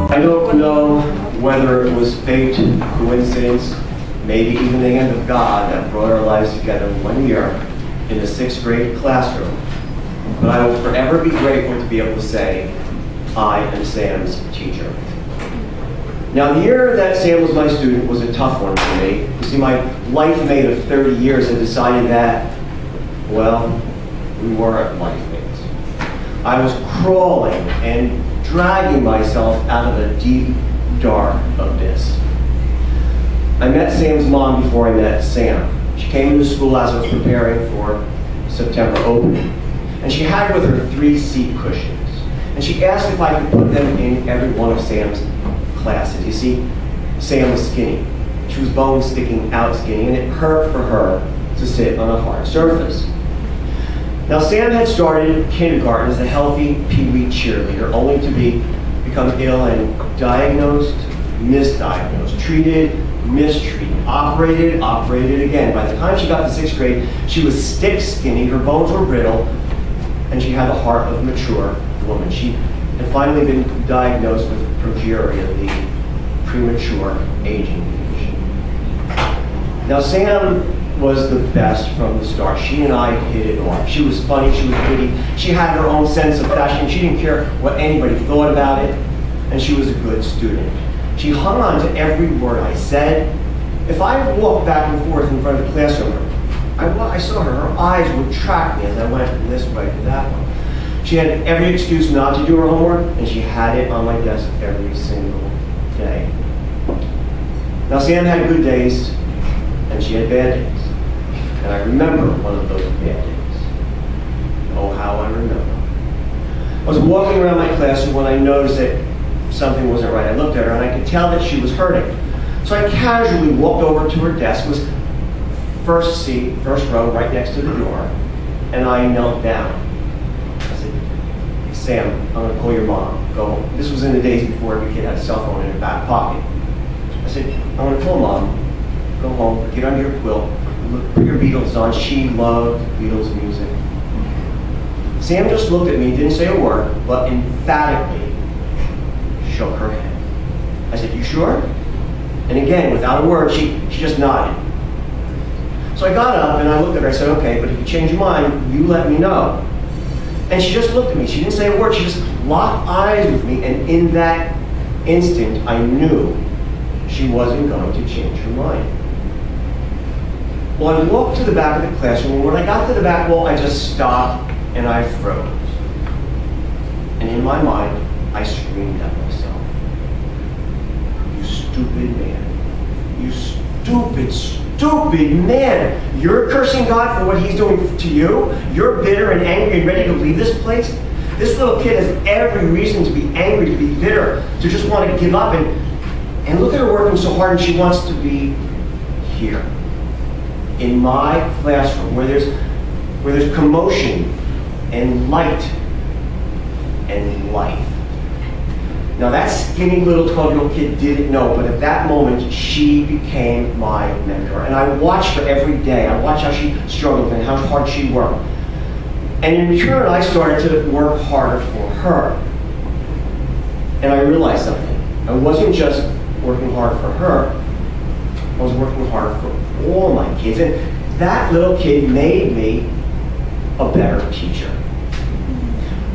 I don't know whether it was fate, coincidence, maybe even the hand of God that brought our lives together one year in the 6th grade classroom. But I will forever be grateful to be able to say, I am Sam's teacher. Now, the year that Sam was my student was a tough one for me. You see, my life mate of 30 years had decided that, well, we weren't life mates. I was crawling and dragging myself out of a deep, dark abyss. I met Sam's mom before I met Sam. She came into school as I was preparing for September opening. And she had with her 3 seat cushions. And she asked if I could put them in every one of Sam's classes. You see, Sam was skinny. She was bone sticking out skinny, and it hurt for her to sit on a hard surface. Now, Sam had started kindergarten as a healthy pee-wee cheerleader, only to become ill and diagnosed, misdiagnosed, treated, mistreated, operated again. By the time she got to 6th grade, she was stick skinny, her bones were brittle, and she had the heart of a mature woman. She had finally been diagnosed with progeria, the premature aging condition. Now, Sam was the best from the start. She and I hit it off. She was funny, she was witty, she had her own sense of fashion, she didn't care what anybody thought about it, and she was a good student. She hung on to every word I said. If I walked back and forth in front of the classroom, I saw her eyes would track me as I went from this way to that one. She had every excuse not to do her homework, and she had it on my desk every single day. Now, Sam had good days, and she had bad days. And I remember one of those bad days. Oh, how I remember. I was walking around my classroom when I noticed that something wasn't right. I looked at her, and I could tell that she was hurting. So I casually walked over to her desk. It was first seat, first row, right next to the door, and I knelt down. I said, hey, Sam, I'm going to call your mom. Go home. This was in the days before every kid had a cell phone in their back pocket. I said, I'm going to call Mom. Go home, get under your quilt, put your Beatles on. She loved Beatles music. Sam just looked at me, didn't say a word, but emphatically shook her head. I said, you sure? And again, without a word, she just nodded. So I got up and I looked at her. I said, okay, but if you change your mind, you let me know. And she just looked at me. She didn't say a word. She just locked eyes with me. And in that instant, I knew she wasn't going to change her mind. Well, I walked to the back of the classroom. And when I got to the back wall, I just stopped and I froze. And in my mind, I screamed at myself. You stupid man. You stupid man. You're cursing God for what he's doing to you. You're bitter and angry and ready to leave this place. This little kid has every reason to be angry, to be bitter, to just want to give up. And look at her working so hard, and she wants to be here. In my classroom, where there's commotion and light and life. Now, that skinny little 12-year-old kid didn't know, but at that moment, she became my mentor. And I watched her every day. I watched how she struggled and how hard she worked. And in return, I started to work harder for her. And I realized something. I wasn't just working hard for her. I was working hard for all my kids. And that little kid made me a better teacher.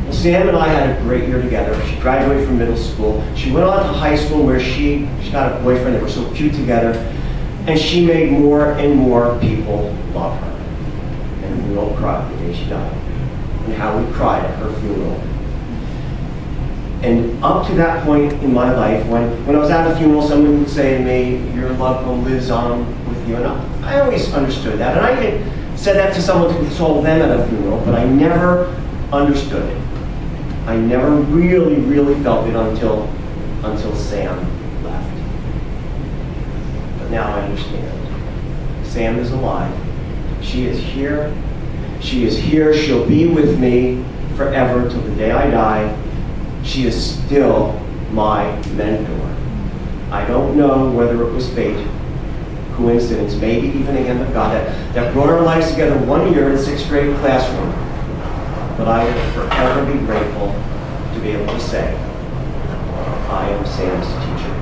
Well, Sam and I had a great year together. She graduated from middle school. She went on to high school where she got a boyfriend. They were so cute together. And she made more and more people love her. And we all cried the day she died. And how we cried at her funeral. And up to that point in my life, when I was at a funeral, someone would say to me, your loved one lives on with you. And I always understood that. And I even said that to someone to console them at a funeral, but I never understood it. I never really felt it until Sam left. But now I understand. Sam is alive. She is here. She is here. She'll be with me forever till the day I die. She is still my mentor. I don't know whether it was fate, coincidence, maybe even the hand of God that brought our lives together one year in 6th grade classroom. But I will forever be grateful to be able to say, I am Sam's teacher.